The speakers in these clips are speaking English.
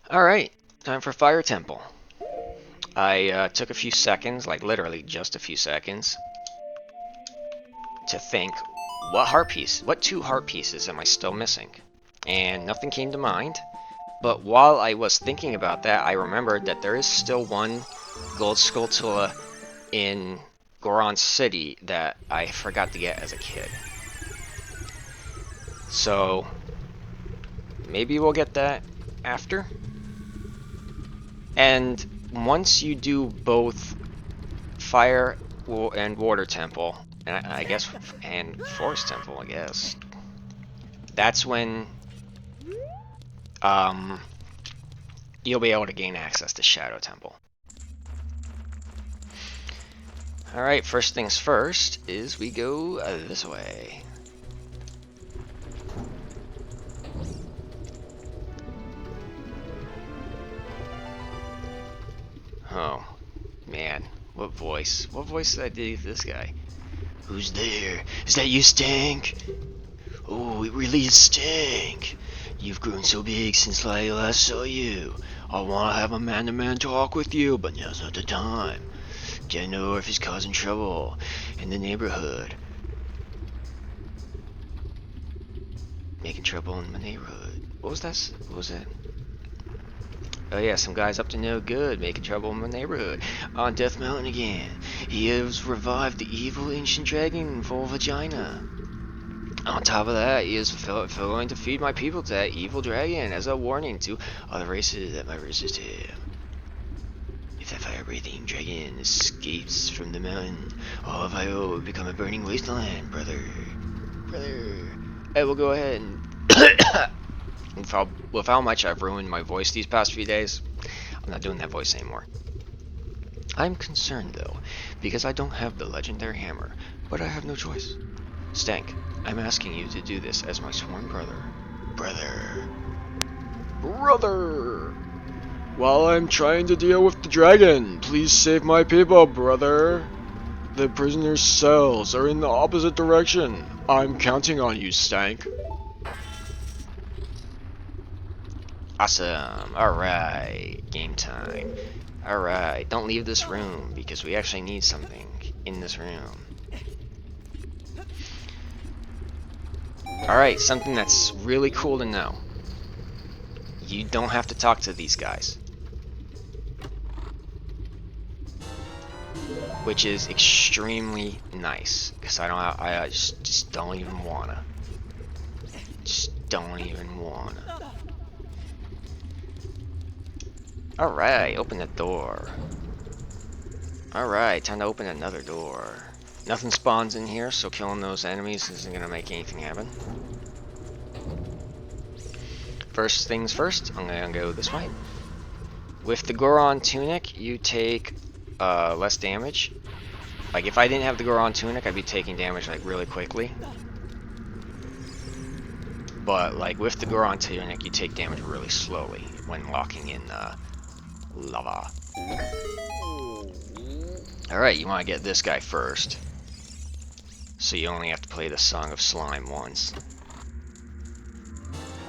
Alright, time for Fire Temple. I took a few seconds, like literally just a few seconds, to think, what two heart pieces am I still missing? And nothing came to mind. But while I was thinking about that, I remembered that there is still one gold skulltula in Goron City that I forgot to get as a kid. So maybe we'll get that after. And once you do both Fire and Water Temple, and I guess, and Forest Temple, I guess, that's when um, you'll be able to gain access to Shadow Temple. Alright, first things first is we go this way. Oh, man. What voice? What voice did I do this guy? Who's there? Is that you, Stank? Oh, it really is Stank. You've grown so big since I last saw you. I want to have a man-to-man talk with you, but now's not the time. Don't know if he's causing trouble in the neighborhood. Making trouble in my neighborhood. What was that? What was that? Oh yeah, some guy's up to no good, making trouble in my neighborhood. On Death Mountain again. He has revived the evil ancient dragon full vagina. On top of that, he is going to feed my people to that evil dragon as a warning to other races that might resist him. If that fire-breathing dragon escapes from the mountain, all of Io will become a burning wasteland, brother. Brother. I will go ahead and with how much I've ruined my voice these past few days, I'm not doing that voice anymore. I'm concerned though, because I don't have the legendary hammer, but I have no choice. Stank, I'm asking you to do this as my sworn brother. Brother. Brother! While I'm trying to deal with the dragon, please save my people, brother. The prisoner's cells are in the opposite direction. I'm counting on you, Stank. Awesome. Alright. Game time. Alright. Don't leave this room because we actually need something in this room. Alright, something that's really cool to know. You don't have to talk to these guys. Which is extremely nice. Because I just don't even wanna. Just don't even wanna. Alright, open the door. Alright, time to open another door. Nothing spawns in here, so killing those enemies isn't gonna make anything happen. First things first, I'm gonna go this way. With the Goron Tunic, you take less damage. Like, if I didn't have the Goron Tunic, I'd be taking damage, like, really quickly. But, like, with the Goron Tunic, you take damage really slowly when locking in lava. Alright, you want to get this guy first. So you only have to play the Song of Slime once.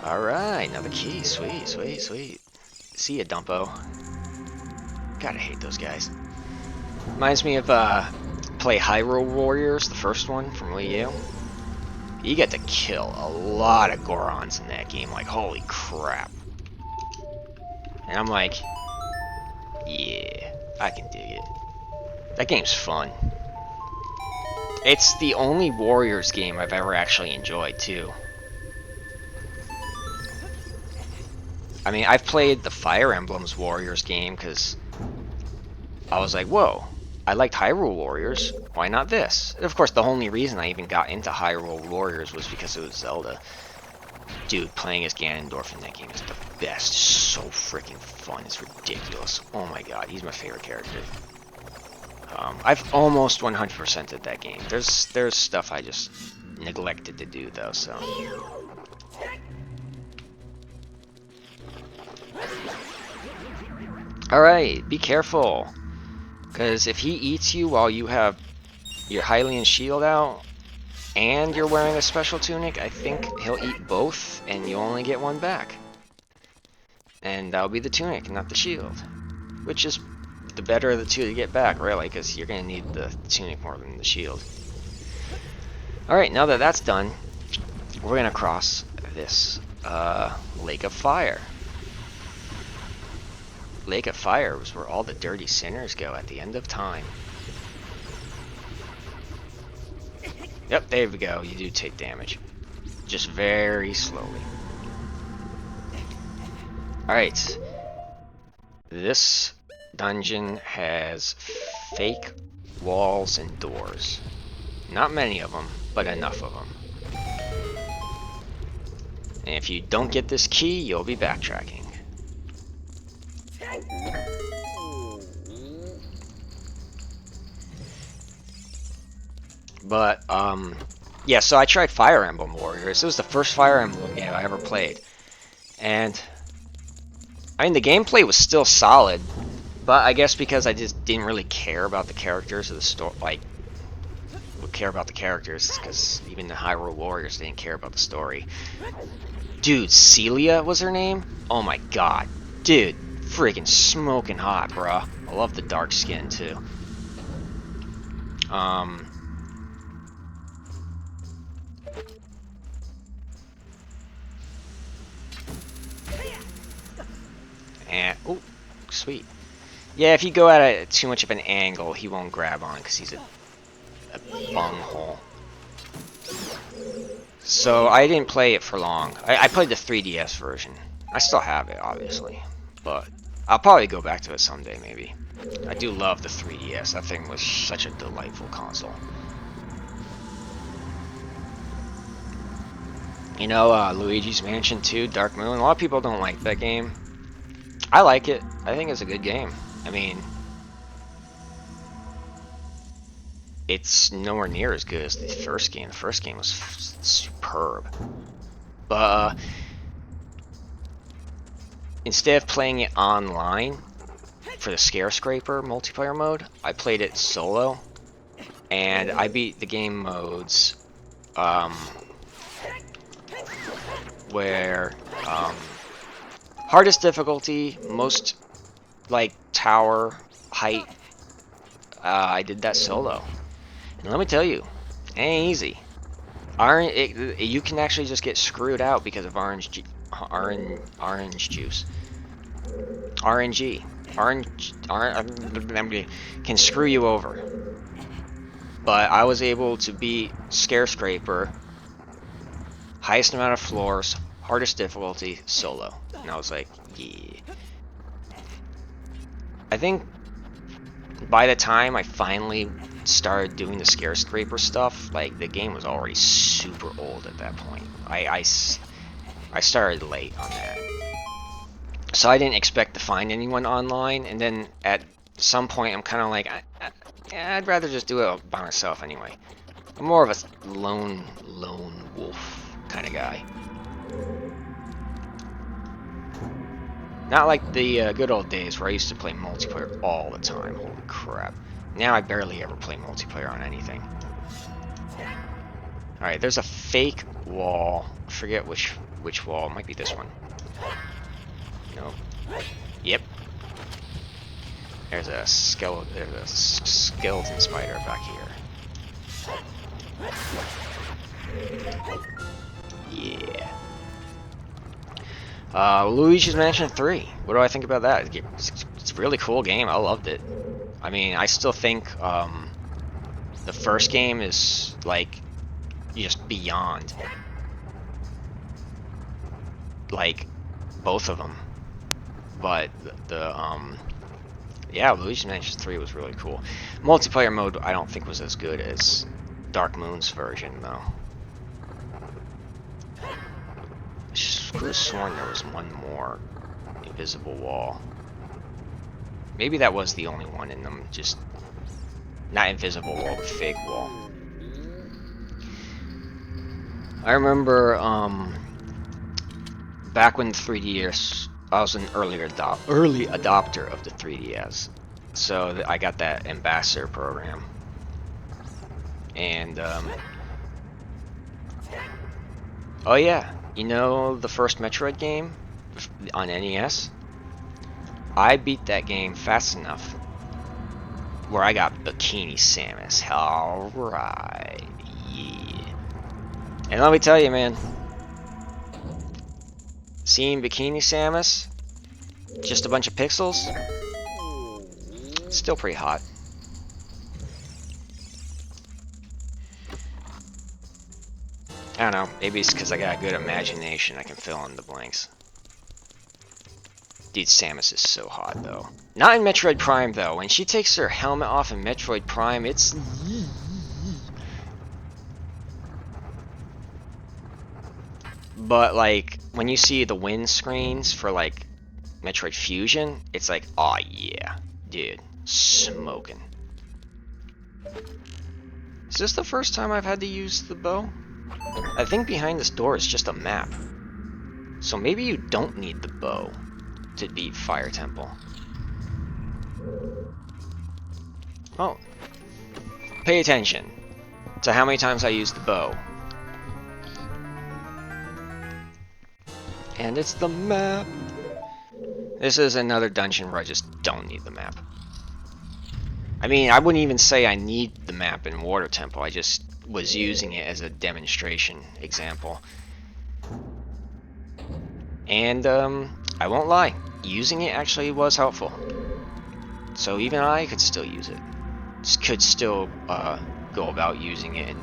Alright, another key. Sweet, sweet, sweet. See ya, Dumpo. Gotta hate those guys. Reminds me of, play Hyrule Warriors, the first one from Wii U. You get to kill a lot of Gorons in that game, like, holy crap. And I'm like, yeah, I can dig it. That game's fun. It's the only Warriors game I've ever actually enjoyed, too. I mean, I've played the Fire Emblem's Warriors game, because I was like, whoa, I liked Hyrule Warriors, why not this? And of course, the only reason I even got into Hyrule Warriors was because it was Zelda. Dude, playing as Ganondorf in that game is the best. So freaking fun, it's ridiculous. Oh my god, he's my favorite character. I've almost 100%ed that game. There's stuff I just neglected to do though, so. Alright, be careful. Because if he eats you while you have your Hylian shield out, and you're wearing a special tunic, I think he'll eat both, and you only get one back. and that'll be the tunic, not the shield. Which is the better of the two to get back, really, because you're going to need the tunic more than the shield. Alright, now that that's done, we're going to cross this Lake of Fire. Lake of Fire was where all the dirty sinners go at the end of time. Yep, there we go. You do take damage. Just very slowly. Alright. This dungeon has fake walls and doors. Not many of them, but enough of them. And if you don't get this key, you'll be backtracking. But, yeah, so I tried Fire Emblem Warriors. It was the first Fire Emblem game I ever played. And, I mean, the gameplay was still solid, but I guess because I just didn't really care about the characters of the story, like, would care about the characters, because even the Hyrule Warriors didn't care about the story. Dude, Celia was her name? Oh my god. Dude, freaking smoking hot, bruh. I love the dark skin, too. And, oh, sweet. Yeah, if you go at too much of an angle, he won't grab on, because he's a bunghole. So, I didn't play it for long. I played the 3DS version. I still have it, obviously. But, I'll probably go back to it someday, maybe. I do love the 3DS. That thing was such a delightful console. You know, Luigi's Mansion 2, Dark Moon. A lot of people don't like that game. I like it. I think it's a good game. I mean, it's nowhere near as good as the first game. The first game was superb. But instead of playing it online for the Scare-Scraper multiplayer mode, I played it solo, and I beat the game modes where hardest difficulty, most like tower height, I did that solo. And let me tell you, it ain't easy. You can actually just get screwed out because of orange juice. RNG. Can screw you over. But I was able to beat Scare-Scraper, highest amount of floors, hardest difficulty, solo. And I was like, yeah. I think by the time I finally started doing the Scare-Scraper stuff, like, the game was already super old at that point. I started late on that. So I didn't expect to find anyone online, and then at some point I'm kind of like, I'd rather just do it by myself anyway. I'm more of a lone wolf kind of guy. Not like the good old days where I used to play multiplayer all the time. Holy crap. Now I barely ever play multiplayer on anything. Alright, there's a fake wall. I forget which wall. It might be this one. Nope. Yep. There's a skeleton spider back here. Yeah. Luigi's Mansion 3. What do I think about that? It's a really cool game. I loved it. I mean, I still think the first game is like just beyond, like, both of them. But yeah, Luigi's Mansion 3 was really cool. Multiplayer mode I don't think was as good as Dark Moon's version, though. I could have sworn there was one more invisible wall. Maybe that was the only one in them, just not invisible wall, but fake wall. I remember back when the 3DS, I was an early adopter of the 3DS, so I got that ambassador program, and oh yeah, you know the first Metroid game, on NES, I beat that game fast enough where I got Bikini Samus. Alright, yeah. And let me tell you, man, seeing Bikini Samus, just a bunch of pixels, still pretty hot. I don't know, maybe it's because I got a good imagination, I can fill in the blanks. Dude, Samus is so hot, though. Not in Metroid Prime, though. When she takes her helmet off in Metroid Prime, it's... But, like, when you see the win screens for, like, Metroid Fusion, it's like, oh yeah, dude, smoking. Is this the first time I've had to use the bow? I think behind this door is just a map. So maybe you don't need the bow to beat Fire Temple. Oh. Pay attention to how many times I use the bow. And it's the map. This is another dungeon where I just don't need the map. I mean, I wouldn't even say I need the map in Water Temple. I just was using it as a demonstration example. And, I won't lie. Using it actually was helpful. So even I could still use it. Could still, go about using it and...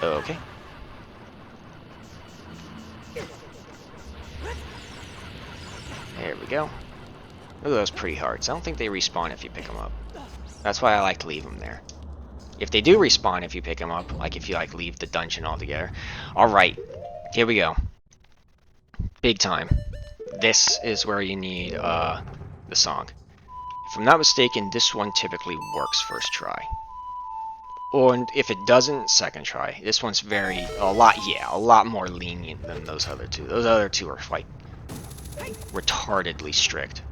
Okay. There we go. Look at those pretty hearts. I don't think they respawn if you pick them up. That's why I like to leave them there. If they do respawn if you pick them up, like if you like leave the dungeon altogether. Alright, here we go. Big time. This is where you need the song. If I'm not mistaken, this one typically works first try. Or if it doesn't, second try. This one's a lot more lenient than those other two. Those other two are like retardedly strict.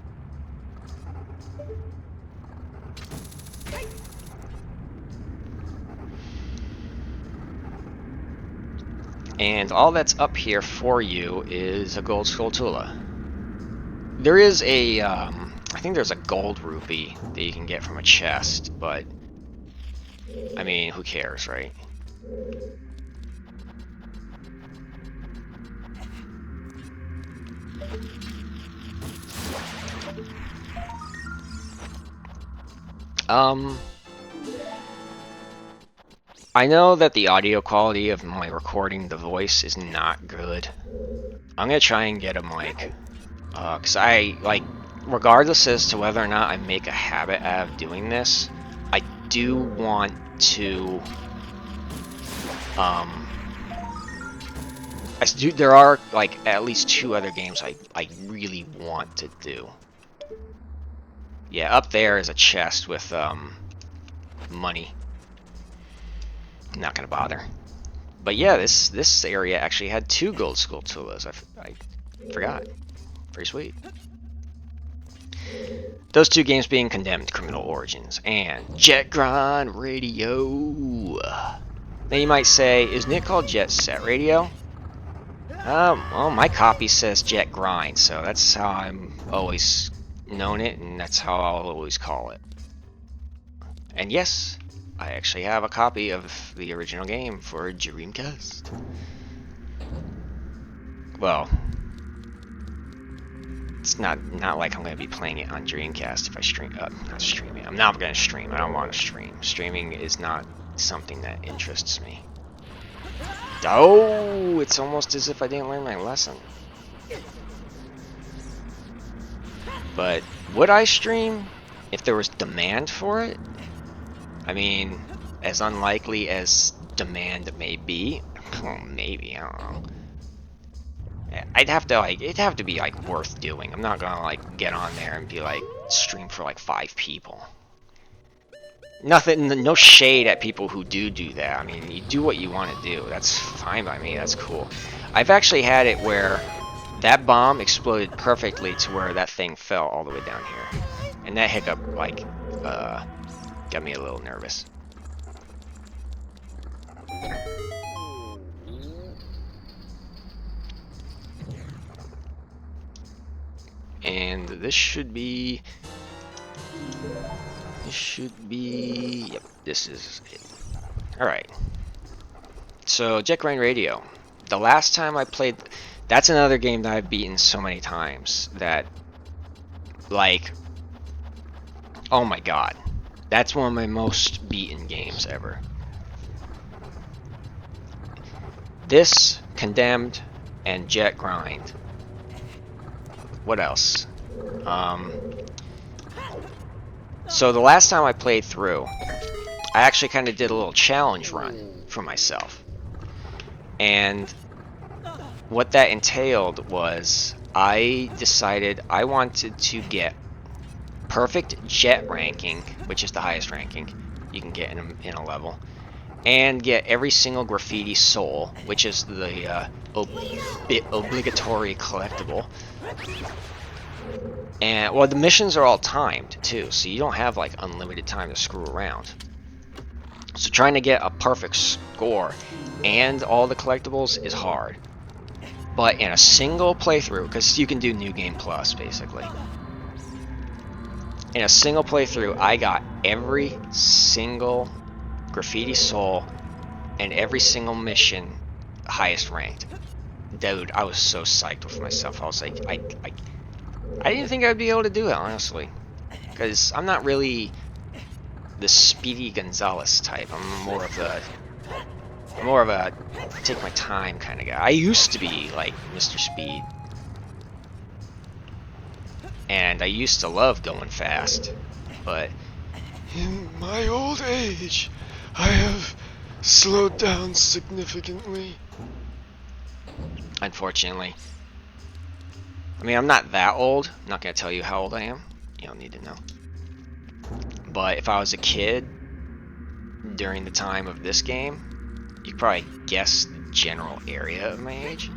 And all that's up here for you is a gold skulltula. There is a, I think there's a gold rupee that you can get from a chest, but, I mean, who cares, right? I know that the audio quality of my recording the voice is not good. I'm gonna try and get a mic. Because I, like, regardless as to whether or not I make a habit out of doing this, I do want to, there are, like, at least 2 other games I really want to do. Yeah, up there is a chest with, money. I'm not gonna bother. But yeah, this area actually had 2 gold skulltulas. I forgot. Pretty sweet. Those 2 games being Condemned Criminal Origins and Jet Grind Radio. Now you might say, isn't it called Jet Set Radio? Well, my copy says Jet Grind, so that's how I'm always known it, and that's how I'll always call it. And yes, I actually have a copy of the original game for Dreamcast. Well, it's not like I'm going to be playing it on Dreamcast if I stream. Not streaming. I'm not going to stream. I don't want to stream. Streaming is not something that interests me. Oh, it's almost as if I didn't learn my lesson. But would I stream if there was demand for it? I mean, as unlikely as demand may be, maybe, I don't know. I'd have to, like, it'd have to be, like, worth doing. I'm not gonna, like, get on there and be, like, stream for, like, 5 people. Nothing, no shade at people who do that. I mean, you do what you want to do. That's fine by me, that's cool. I've actually had it where that bomb exploded perfectly to where that thing fell all the way down here. And that hiccup, like, got me a little nervous. And this should be... Yep, this is it. Alright. So, Jet Grind Radio. The last time I played... That's another game that I've beaten so many times that... Like... Oh my god. That's one of my most beaten games ever. This, Condemned, and Jet Grind. What else? So the last time I played through, I actually kind of did a little challenge run for myself. And what that entailed was I decided I wanted to get perfect jet ranking, which is the highest ranking you can get in a level, and get every single graffiti soul, which is the obligatory collectible. And well, the missions are all timed too, so you don't have like unlimited time to screw around. So trying to get a perfect score and all the collectibles is hard. But in a single playthrough, because you can do New Game Plus basically. In a single playthrough, I got every single graffiti soul and every single mission highest ranked. Dude, I was so psyched with myself. I was like, I didn't think I'd be able to do it, honestly. Because I'm not really the Speedy Gonzalez type. I'm more of a take my time kind of guy. I used to be like Mr. Speed. And I used to love going fast. But in my old age, I have slowed down significantly. Unfortunately. I mean, I'm not that old. I'm not going to tell you how old I am. You don't need to know. But if I was a kid during the time of this game, you could probably guess the general area of my age.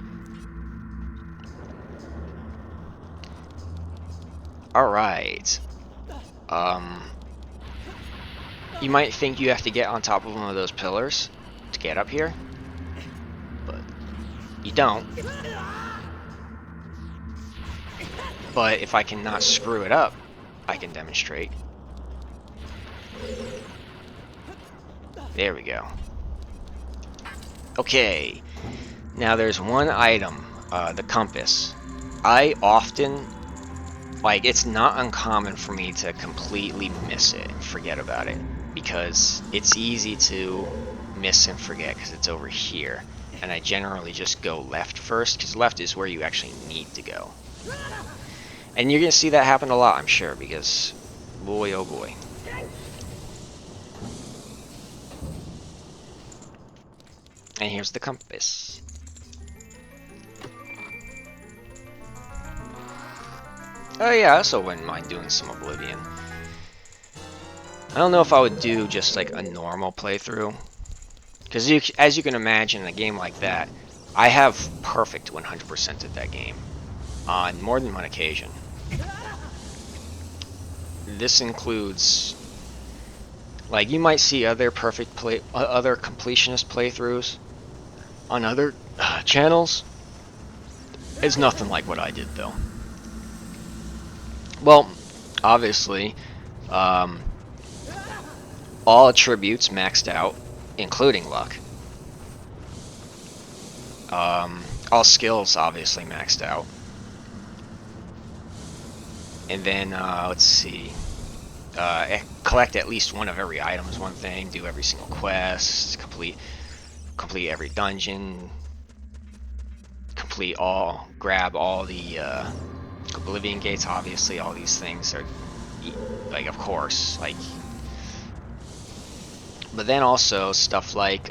Alright. You might think you have to get on top of one of those pillars to get up here, but you don't. But if I cannot screw it up, I can demonstrate. There we go. Okay, now there's one item, the compass. I often, like, it's not uncommon for me to completely miss it and forget about it, because it's easy to miss and forget because it's over here. And I generally just go left first, because left is where you actually need to go. And you're going to see that happen a lot, I'm sure, because boy oh boy. And here's the compass. Oh yeah, I also wouldn't mind doing some Oblivion. I don't know if I would do just like a normal playthrough. Because as you can imagine, in a game like that, I have perfect 100% at that game. On more than one occasion. This includes, like, you might see other other completionist playthroughs on other channels. It's nothing like what I did, though. Well, obviously, all attributes maxed out, including luck. All skills obviously maxed out. And then, let's see, collect at least one of every item is one thing, do every single quest, complete every dungeon, grab all the Oblivion gates. Obviously, all these things are, like, of course, like, but then also stuff like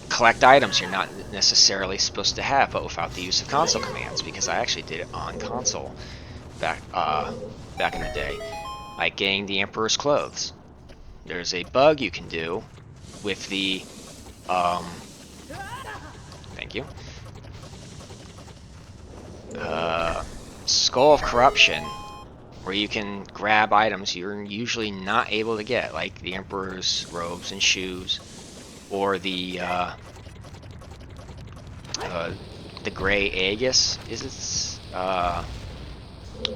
collect items you're not necessarily supposed to have, but without the use of console commands, because I actually did it on console back in the day, like getting the Emperor's clothes. There's a bug you can do with the thank you, Skull of Corruption, where you can grab items you're usually not able to get, like the Emperor's robes and shoes, or the gray Aegis, is it?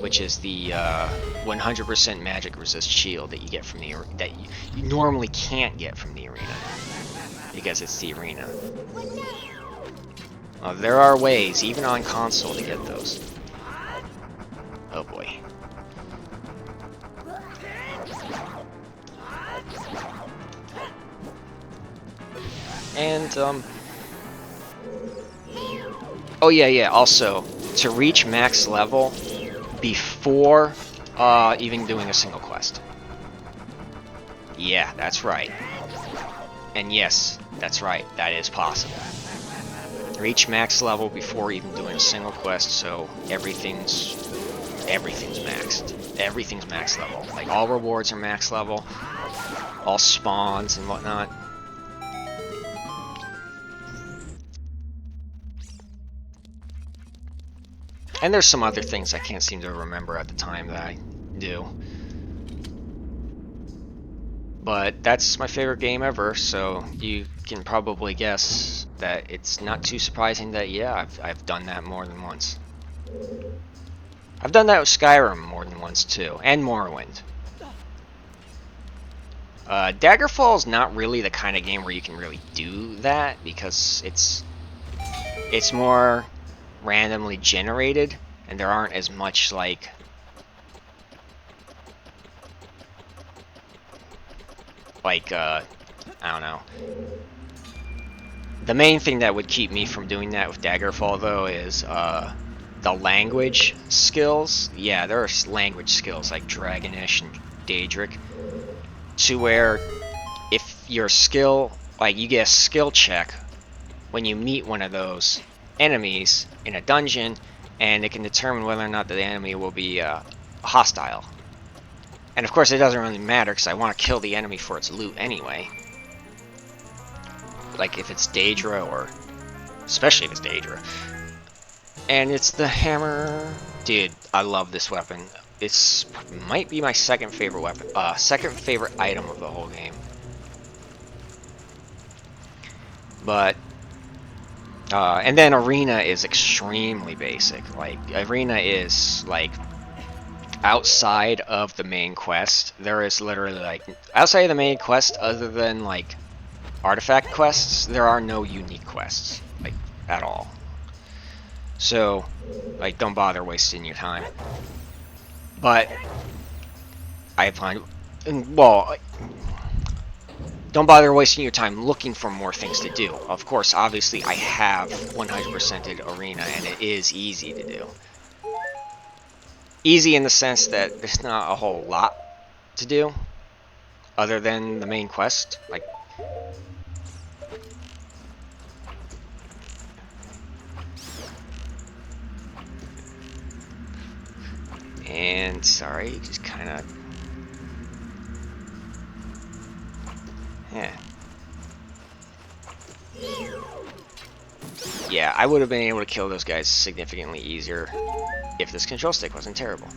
which is the 100% magic resist shield that you get from the that you normally can't get from the arena because it's the arena. There are ways, even on console, to get those. Oh boy. And oh yeah. Also, to reach max level before even doing a single quest. Yeah, that's right. And yes, that's right. That is possible. Reach max level before even doing a single quest, so everything's maxed. Everything's max level. Like all rewards are max level, all spawns and whatnot. And there's some other things I can't seem to remember at the time that I do. But that's my favorite game ever, so you can probably guess that it's not too surprising that, yeah, I've done that more than once. I've done that with Skyrim more than once, too, and Morrowind. Daggerfall's not really the kind of game where you can really do that, because it's more randomly generated, and there aren't as much, like, I don't know. The main thing that would keep me from doing that with Daggerfall, though, is the language skills. Yeah, there are language skills like Dragonish and Daedric, to where if your skill, like you get a skill check when you meet one of those enemies in a dungeon, and it can determine whether or not the enemy will be hostile. And of course it doesn't really matter because I want to kill the enemy for its loot anyway. Like if it's Daedra, or especially if it's Daedra. And it's the hammer. Dude, I love this weapon. It's might be my second favorite weapon, second favorite item of the whole game. But and then Arena is extremely basic. Like Arena is like outside of the main quest. There is literally like outside of the main quest, other than like artifact quests, there are no unique quests, like at all. So like don't bother wasting your time. But I find, well, don't bother wasting your time looking for more things to do. Of course, obviously I have 100%ed Arena, and it is easy to do. Easy in the sense that there's not a whole lot to do other than the main quest. Like, and sorry, just kind of, yeah, I would have been able to kill those guys significantly easier if this control stick wasn't terrible.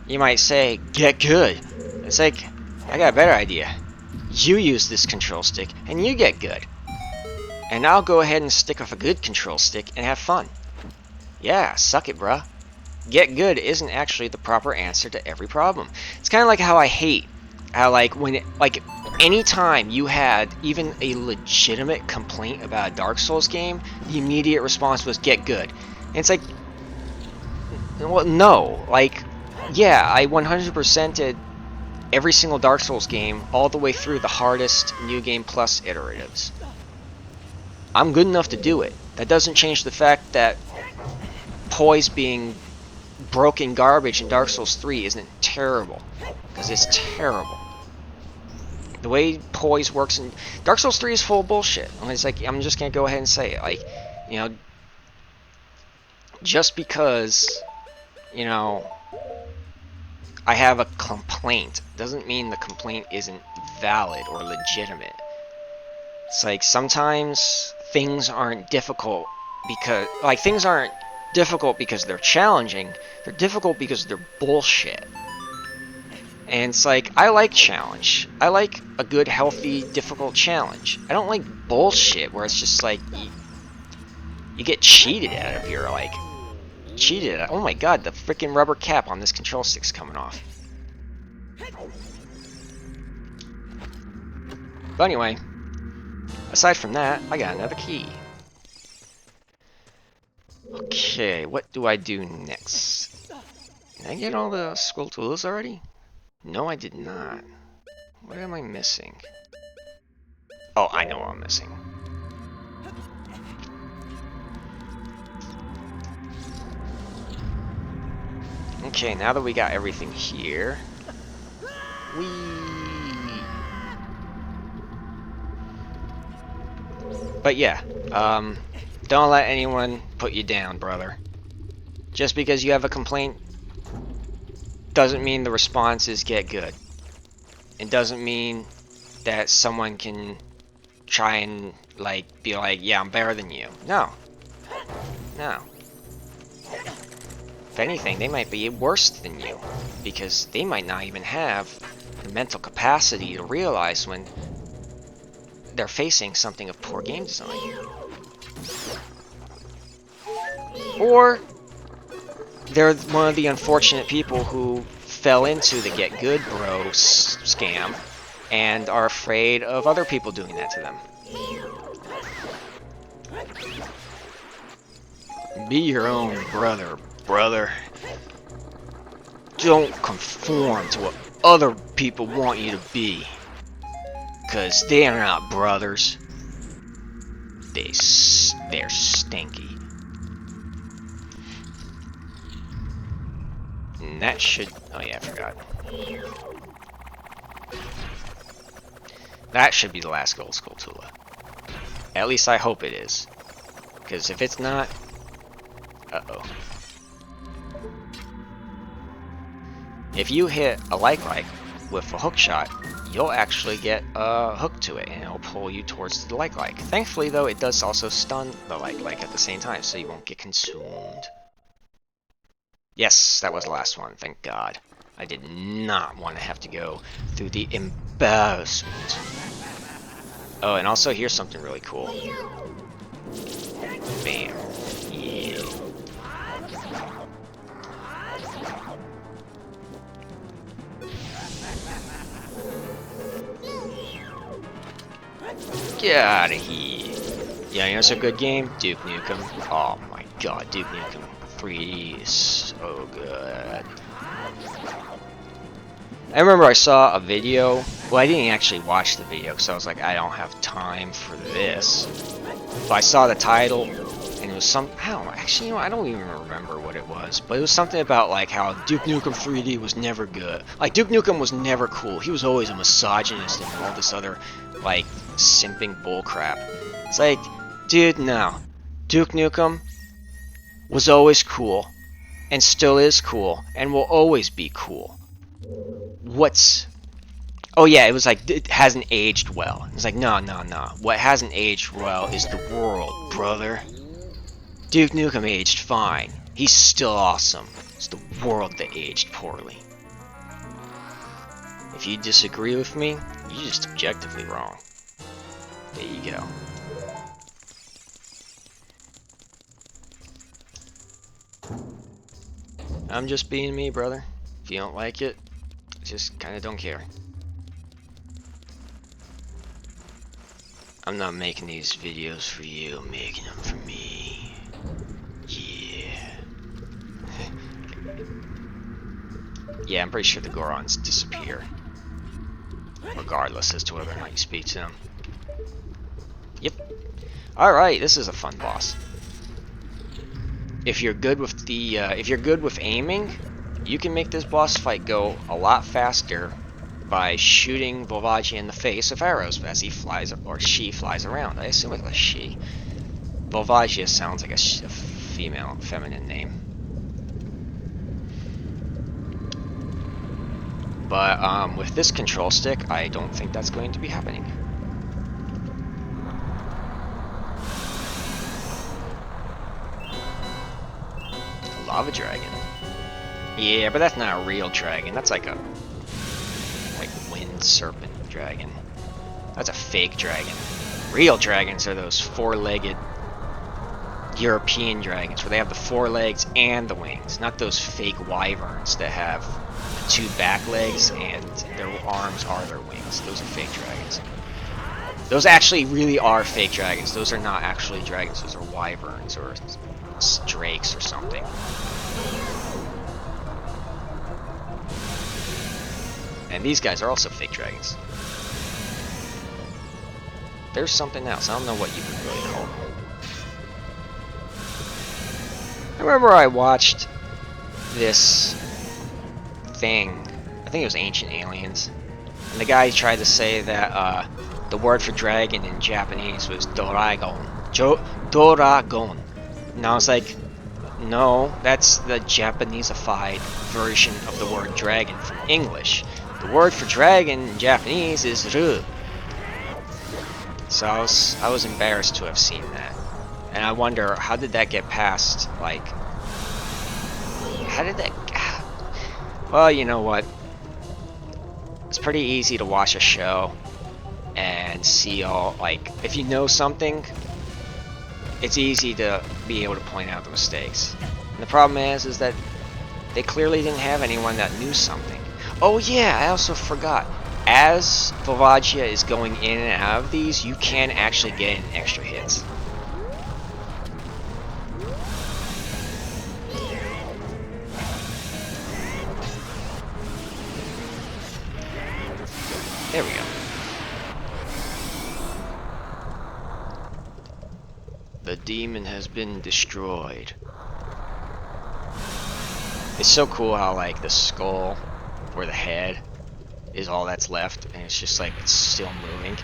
You might say, get good. It's like, I got a better idea. You use this control stick, and you get good. And I'll go ahead and stick with a good control stick and have fun. Yeah, suck it, bruh. Get good isn't actually the proper answer to every problem. It's kind of like how I hate how, like, when it, like, anytime you had even a legitimate complaint about a Dark Souls game, the immediate response was get good. And it's like, well, no. Like, yeah, I 100%ed every single Dark Souls game all the way through the hardest New Game Plus iteratives. I'm good enough to do it. That doesn't change the fact that poise being broken garbage in Dark Souls 3 isn't terrible. Because it's terrible. The way poise works in Dark Souls 3 is full of bullshit. I mean, it's like, I'm just gonna go ahead and say it. Like, you know, just because, you know, I have a complaint doesn't mean the complaint isn't valid or legitimate. It's like sometimes things aren't difficult because, like, things aren't difficult because they're challenging. They're difficult because they're bullshit. And it's like, I like challenge. I like a good, healthy, difficult challenge. I don't like bullshit where it's just like you get cheated out of your, like, cheated. Oh my god, the freaking rubber cap on this control stick's coming off. But anyway, aside from that, I got another key. Okay, what do I do next? Did I get all the scroll tools already? No, I did not. What am I missing? Oh, I know what I'm missing. Okay, now that we got everything here, But yeah, don't let anyone put you down, brother. Just because you have a complaint doesn't mean the responses get good. It doesn't mean that someone can try and be like, yeah, I'm better than you. No. No. If anything, they might be worse than you, because they might not even have the mental capacity to realize when they're facing something of poor game design. Or they're one of the unfortunate people who fell into the get good bro scam and are afraid of other people doing that to them. Be your own brother. Don't conform to what other people want you to be. 'Cause they're not brothers. They're stinky. And that should... Oh yeah, I forgot. That should be the last gold Skulltula. At least I hope it is. Because if it's not... Uh-oh. If you hit a like with a hook shot, you'll actually get hooked to it, and it'll pull you towards the like. Thankfully, though, it does also stun the like at the same time, so you won't get consumed. Yes, that was the last one, thank God. I did not want to have to go through the embarrassment. Oh, and also here's something really cool. Bam. Yeah. Get out of here. Yeah, you know it's a good game? Duke Nukem. Oh my god, Duke Nukem 3D is so good. I remember I saw a video. Well, I didn't actually watch the video because I was like, I don't have time for this. But I saw the title, and it was some... I don't know, actually, you know, I don't even remember what it was. But it was something about, like, how Duke Nukem 3D was never good. Like, Duke Nukem was never cool. He was always a misogynist and all this other, like, simping bullcrap. It's like, dude, no. Duke Nukem was always cool, and still is cool, and will always be cool. What's... Oh yeah, it was like, it hasn't aged well. It's like, no. What hasn't aged well is the world, brother. Duke Nukem aged fine. He's still awesome. It's the world that aged poorly. If you disagree with me, you're just objectively wrong. There you go. I'm just being me, brother. If you don't like it, just kinda don't care. I'm not making these videos for you, I'm making them for me. Yeah. Yeah, I'm pretty sure the Gorons disappear. Regardless as to whether or not you speak to them. Yep. Alright, this is a fun boss. If you're good with the if you're good with aiming, you can make this boss fight go a lot faster by shooting Volvagia in the face with arrows as he flies, or she flies around. I assume it's a she. Volvagia sounds like a female, feminine name. But with this control stick, I don't think that's going to be happening. Lava dragon. Yeah, but that's not a real dragon. That's like a wind serpent dragon. That's a fake dragon. Real dragons are those four-legged European dragons, where they have the 4 legs and the wings, not those fake wyverns that have the 2 back legs and their arms are their wings. Those are fake dragons. Those actually really are fake dragons. Those are not actually dragons. Those are wyverns or drakes or something. And these guys are also fake dragons. There's something else. I don't know what you could really call them. I remember I watched this thing. I think it was Ancient Aliens. And the guy tried to say that the word for dragon in Japanese was doragon. Doragon. And I was like, no, that's the Japaneseified version of the word dragon from English. The word for dragon in Japanese is ru. So I was embarrassed to have seen that. And I wonder, how did that get past, like... How did that... Well, you know what? It's pretty easy to watch a show and see all, like... If you know something, it's easy to be able to point out the mistakes. And the problem is that they clearly didn't have anyone that knew something. Oh yeah, I also forgot. As Volvagia is going in and out of these, you can actually get in extra hits. There we go. The demon has been destroyed. It's so cool how, like, the skull or the head is all that's left, and it's just like it's still moving.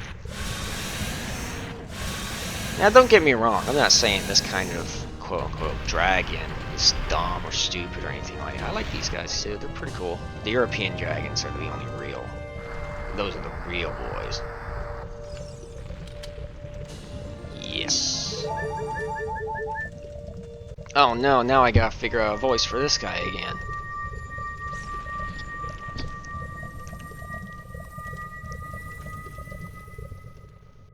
Now, don't get me wrong, I'm not saying this kind of quote-unquote dragon is dumb or stupid or anything like that. I like these guys too, they're pretty cool. The European dragons are the only real. Those are the real boys. Yes. Oh no, now I gotta figure out a voice for this guy again.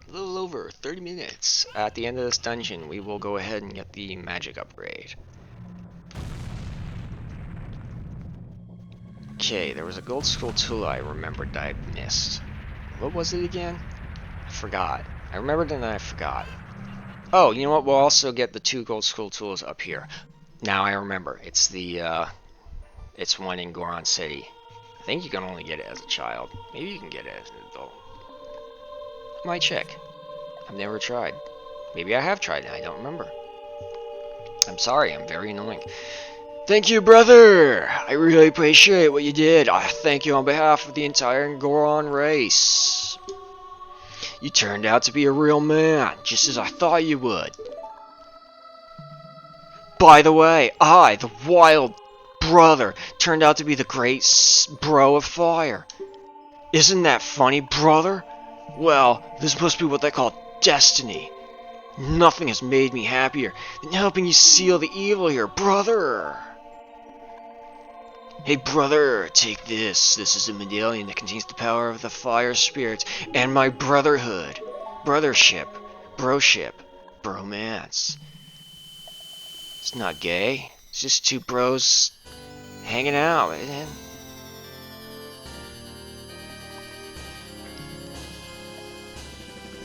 A little over 30 minutes. At the end of this dungeon, we will go ahead and get the magic upgrade. Okay, there was a gold scroll tool I remembered that I missed. What was it again? I forgot. I remembered and then I forgot. Oh, you know what? We'll also get the 2 gold scroll tools up here. Now I remember. It's the, it's one in Goron City. I think you can only get it as a child. Maybe you can get it as an adult. I might check. I've never tried. Maybe I have tried it. I don't remember. I'm sorry. I'm very annoying. Thank you, brother! I really appreciate what you did. I thank you on behalf of the entire Goron race. You turned out to be a real man, just as I thought you would. By the way, I, the wild brother, turned out to be the great bro of fire. Isn't that funny, brother? Well, this must be what they call destiny. Nothing has made me happier than helping you seal the evil here, brother. Hey brother, take this. This is a medallion that contains the power of the fire spirits and my brotherhood. Brothership. Broship. Bromance. It's not gay. It's just 2 bros hanging out. And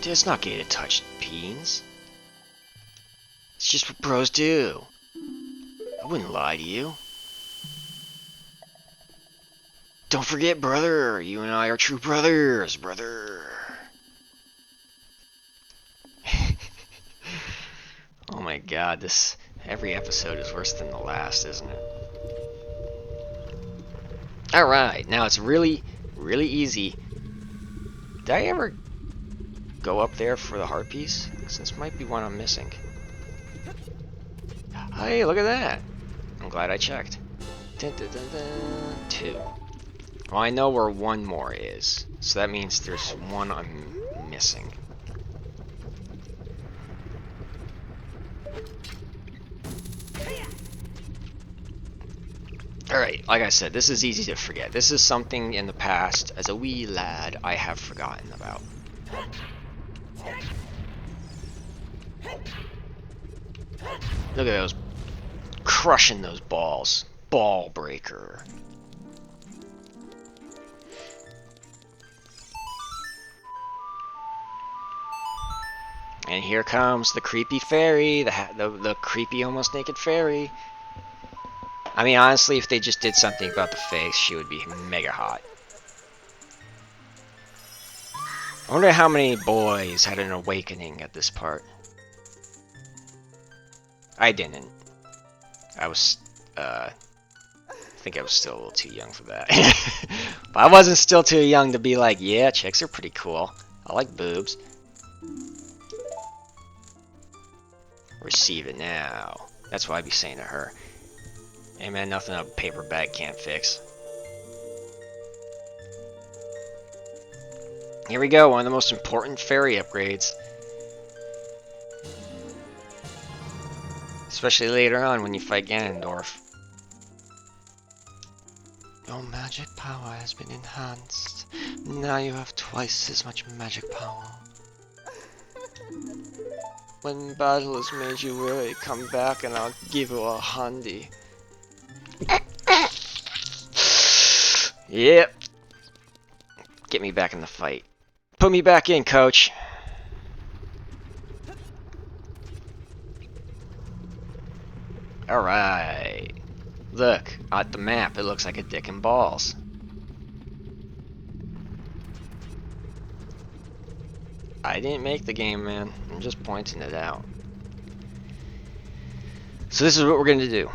it's not gay to touch peens. It's just what bros do. I wouldn't lie to you. Don't forget, brother, you and I are true brothers, brother. Oh my god, every episode is worse than the last, isn't it? Alright, now it's really, really easy. Did I ever go up there for the heart piece? Because this might be one I'm missing. Hey, look at that. I'm glad I checked. Dun, dun, dun, dun. 2. Well, I know where 1 more is, so that means there's 1 I'm missing. Alright, like I said, this is easy to forget. This is something in the past, as a wee lad, I have forgotten about. Look at those. Crushing those balls. Ball breaker. And here comes the creepy fairy, the creepy almost naked fairy. I mean, honestly, if they just did something about the face, she would be mega hot. I wonder how many boys had an awakening at this part. I didn't. I was, I think I was still a little too young for that. But I wasn't still too young to be like, yeah, chicks are pretty cool. I like boobs. Receive it now. That's what I'd be saying to her. Hey man, nothing a paper bag can't fix. Here we go, one of the most important fairy upgrades. Especially later on when you fight Ganondorf. Your magic power has been enhanced. Now you have twice as much magic power. When battle has made you weary, come back and I'll give you a handy. Yep. Get me back in the fight. Put me back in, coach. Alright. Look, at the map, it looks like a dick and balls. I didn't make the game, man. I'm just pointing it out. So this is what we're going to do.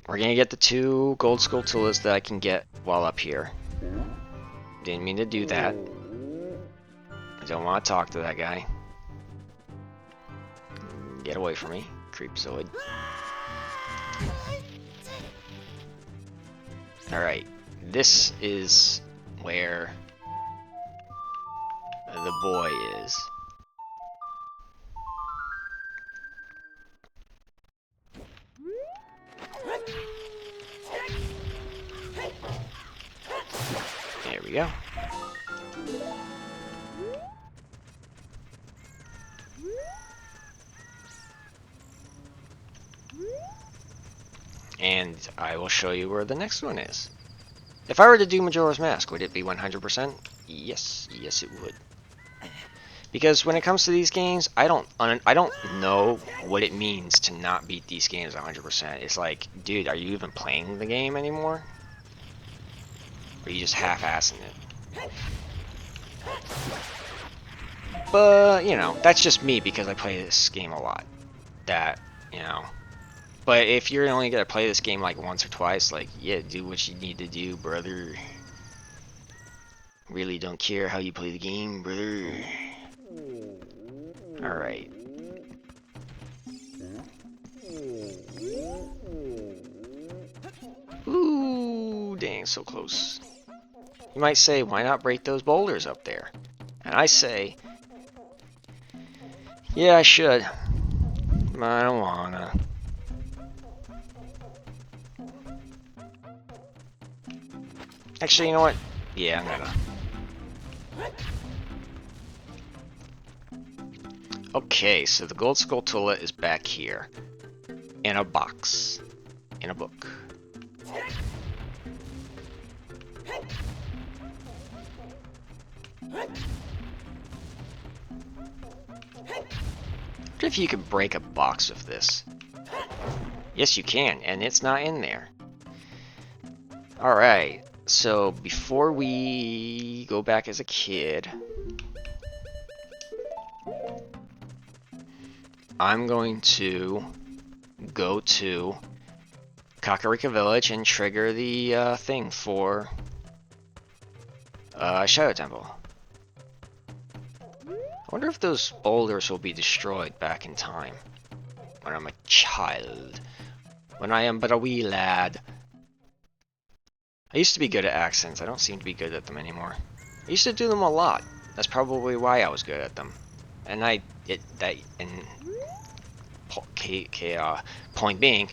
We're going to get the 2 gold Skulltulas that I can get while up here. Didn't mean to do that. I don't want to talk to that guy. Get away from me, creepzoid. Alright, this is where the boy is. There we go. And I will show you where the next one is. If I were to do Majora's Mask, would it be 100%? Yes, yes it would. Because when it comes to these games, I don't know what it means to not beat these games 100%. It's like, dude, are you even playing the game anymore? Or are you just half-assing it? But, you know, that's just me because I play this game a lot. That, you know. But if you're only gonna play this game like once or twice, like, yeah, do what you need to do, brother. Really don't care how you play the game, brother. Alright. Ooh, dang, so close. You might say, why not break those boulders up there? And I say, yeah, I should. But I don't wanna. Actually, you know what? Yeah, I'm gonna. Okay, so the gold Skulltula is back here. In a box. In a book. What if you could break a box with this? Yes, you can, and it's not in there. Alright, so before we go back as a kid, I'm going to go to Kakarika Village and trigger the thing for Shadow Temple. I wonder if those boulders will be destroyed back in time. When I'm a child. When I am but a wee lad. I used to be good at accents. I don't seem to be good at them anymore. I used to do them a lot. That's probably why I was good at them. And point being,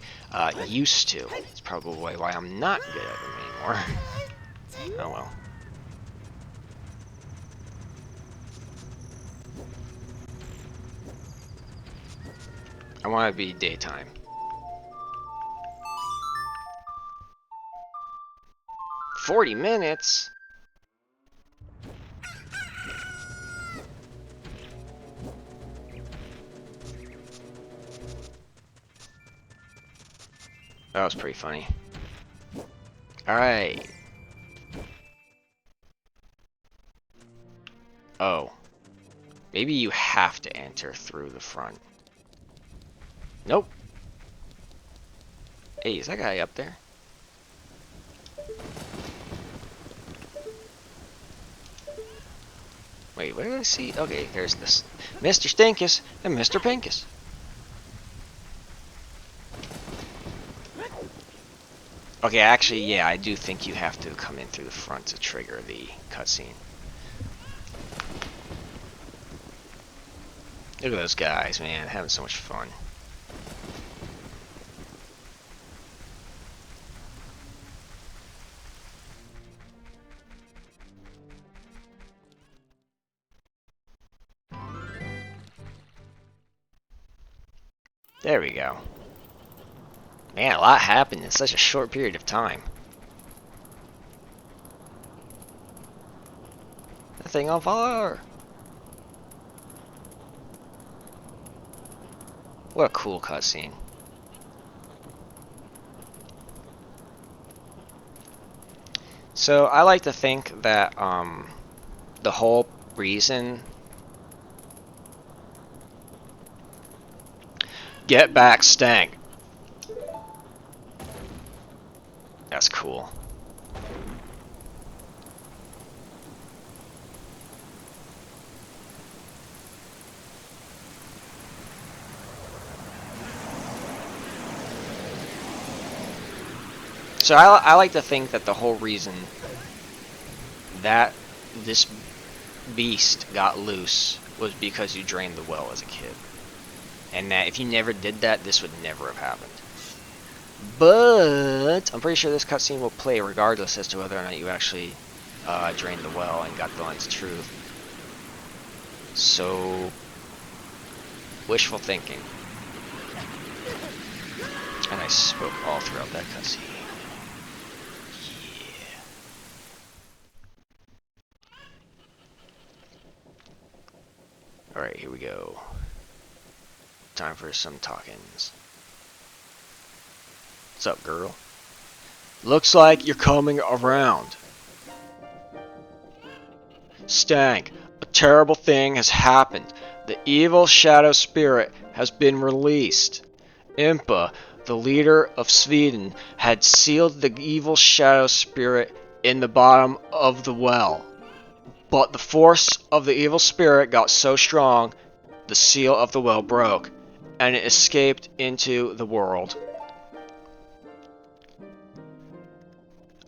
used to. It's probably why I'm not good at them anymore. Oh well. I want it to be daytime. $40. That was pretty funny. Alright. Oh. Maybe you have to enter through the front. Nope. Hey, is that guy up there? Wait, what did I see? Okay, there's this Mr. Stinkus and Mr. Pinkus. Okay, actually, yeah, I do think you have to come in through the front to trigger the cutscene. Look at those guys, man, having so much fun. There we go. Man, a lot happened in such a short period of time. That thing on fire! What a cool cutscene. So I like to think that the whole reason get back Stank. That's cool. So I like to think that the whole reason that this beast got loose was because you drained the well as a kid. And that if you never did that, this would never have happened. But I'm pretty sure this cutscene will play regardless as to whether or not you actually drained the well and got the lens of truth. So, wishful thinking. And I spoke all throughout that cutscene. Alright, here we go. Time for some talkings. What's up, girl? Looks like you're coming around. Stank, a terrible thing has happened. The evil shadow spirit has been released. Impa, the leader of Sweden, had sealed the evil shadow spirit in the bottom of the well. But the force of the evil spirit got so strong, the seal of the well broke, and it escaped into the world.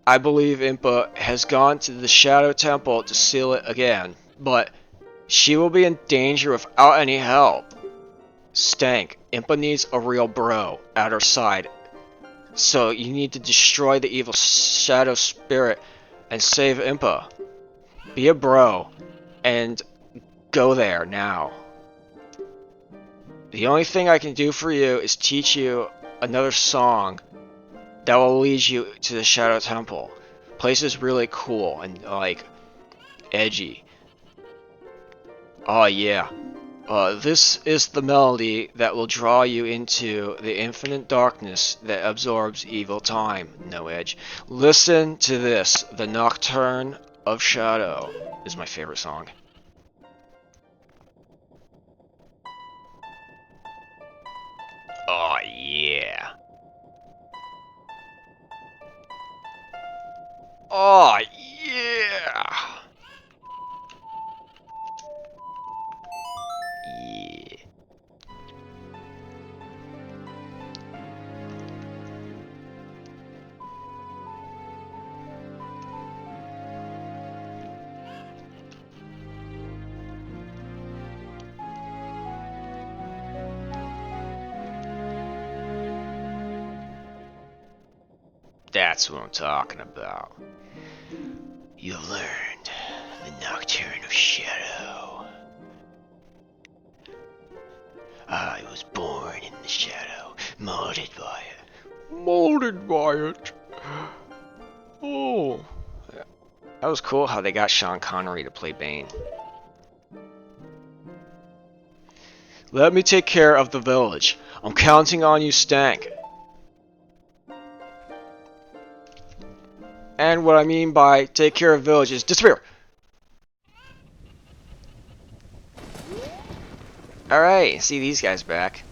I believe Impa has gone to the Shadow Temple to seal it again, but she will be in danger without any help. Stank, Impa needs a real bro at her side, so you need to destroy the evil shadow spirit and save Impa. Be a bro, and go there now. The only thing I can do for you is teach you another song that will lead you to the Shadow Temple. Place is really cool and like edgy. Oh yeah. This is the melody that will draw you into the infinite darkness that absorbs evil time, No Edge. Listen to this. The Nocturne of Shadow is my favorite song. Oh yeah. Oh yeah. Yeah. That's what I'm talking about. You learned the Nocturne of Shadow. I was born in the shadow, molded by it. Molded by it. Oh. That was cool how they got Sean Connery to play Bane. Let me take care of the village. I'm counting on you, Stank. And what I mean by take care of village is disappear. Alright, see these guys back.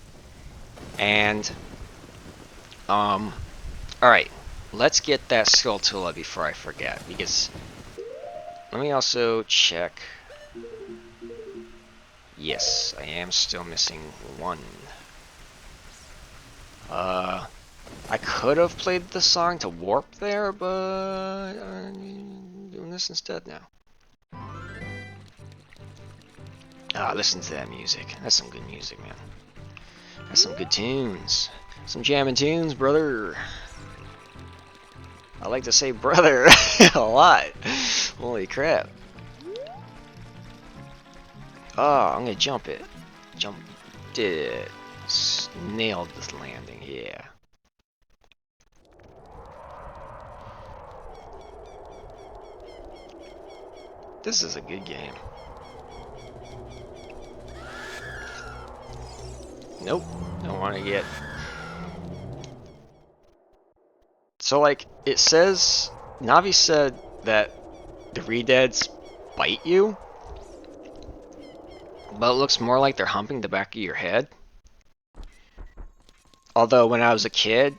And, alright. Let's get that Skulltula before I forget, because let me also check. Yes, I am still missing one. I could have played the song to warp there, but I'm doing this instead now. Ah, listen to that music. That's some good music, man. That's some good tunes. Some jamming tunes, brother. I like to say brother a lot. Holy crap. Oh, I'm gonna jump it. Jumped it. Nailed this landing, yeah. This is a good game. Nope, don't want to get... So, like, it says... Navi said that the Redeads bite you, but it looks more like they're humping the back of your head. Although, when I was a kid,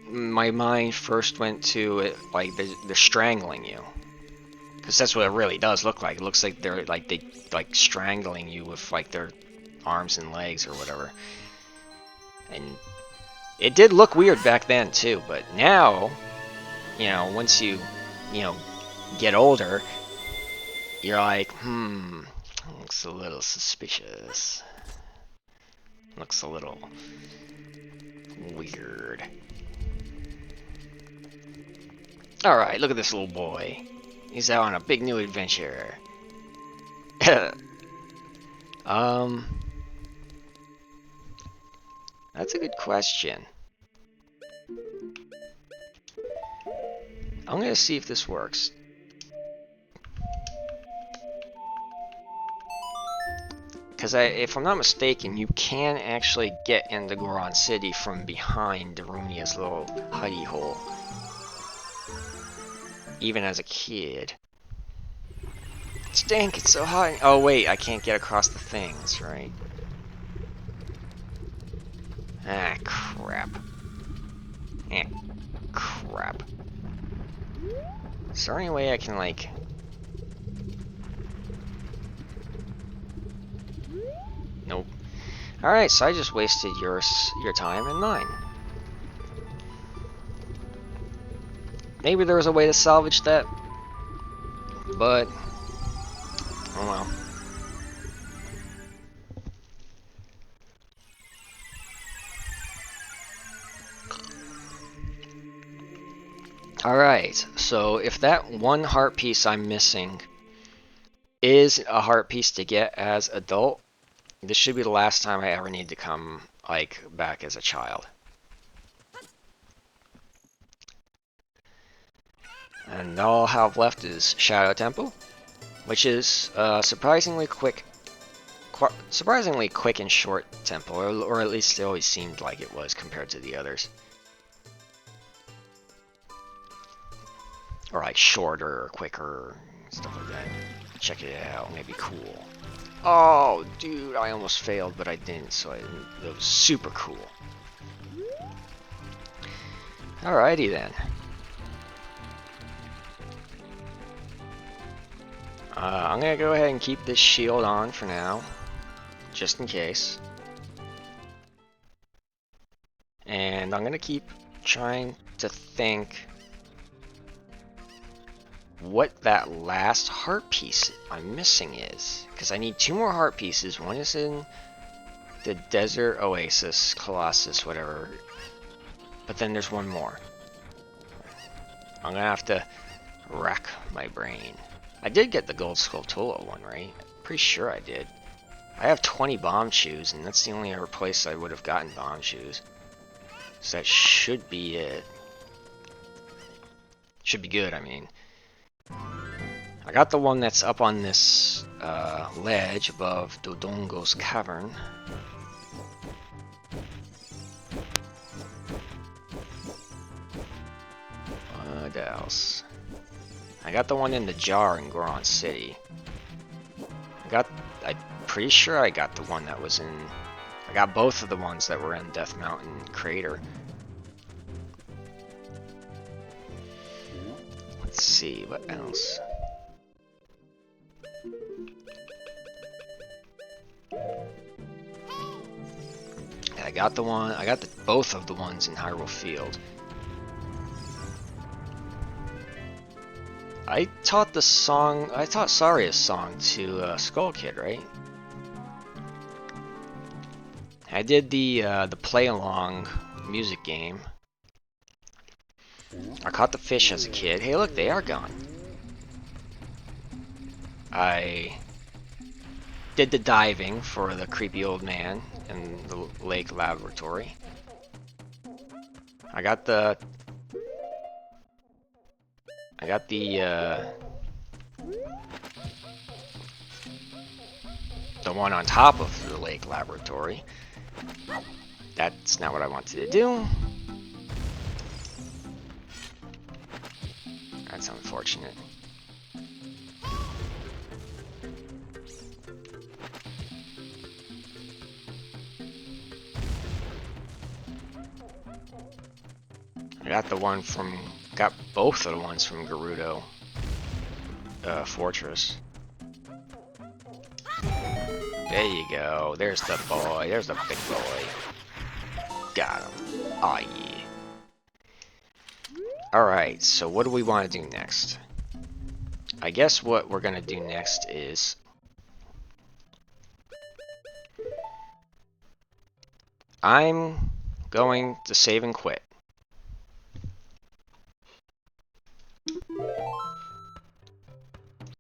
my mind first went to it like they're strangling you. Because that's what it really does look like. It looks like they're like strangling you with like their arms and legs or whatever. And it did look weird back then too, but now, you know, once you know, get older, you're like, looks a little suspicious. Looks a little weird. Alright, look at this little boy. He's out on a big new adventure. That's a good question. I'm gonna see if this works. Because if I'm not mistaken, you can actually get into Goron City from behind Darunia's little hidey hole. Even as a kid. Stank, it's so hot. Oh wait, I can't get across the things, right? Ah, crap. Eh, crap. Is there any way I can, like... Nope. Alright, so I just wasted your time and mine. Maybe there was a way to salvage that, but... oh well. Alright, so if that one heart piece I'm missing is a heart piece to get as adult, this should be the last time I ever need to come, like, back as a child. And all I'll have left is Shadow Temple, which is surprisingly quick and short temple, or at least it always seemed like it was compared to the others. Or like shorter or quicker, stuff like that. Check it out, maybe cool. Oh, dude, I almost failed, but I didn't, so it was super cool. Alrighty then. I'm gonna go ahead and keep this shield on for now, just in case. And I'm gonna keep trying to think what that last heart piece I'm missing is, because I need 2 more heart pieces. One is in the Desert Oasis, Colossus, whatever, but then there's one more. I'm gonna have to rack my brain. I did get the Gold Skulltula one, right? Pretty sure I did. I have 20 bomb shoes, and that's the only other place I would have gotten bomb shoes. So that should be it. Should be good, I mean. I got the one that's up on this ledge above Dodongo's cavern. What else? I got the one in the jar in Goron City. I'm pretty sure I got the one that was in... I got both of the ones that were in Death Mountain Crater. Let's see, what else? I got the one, both of the ones in Hyrule Field. I taught Saria's song to Skull Kid, right? I did the play along music game. I caught the fish as a kid. Hey, look, they are gone. I did the diving for the creepy old man in the lake laboratory. I got the one on top of the lake laboratory. That's not what I wanted to do. That's unfortunate. I got both of the ones from Gerudo Fortress. There you go. There's the boy. There's the big boy. Got him. Aw, yeah. Alright, so what do we want to do next? I guess what we're going to do next is... I'm going to save and quit.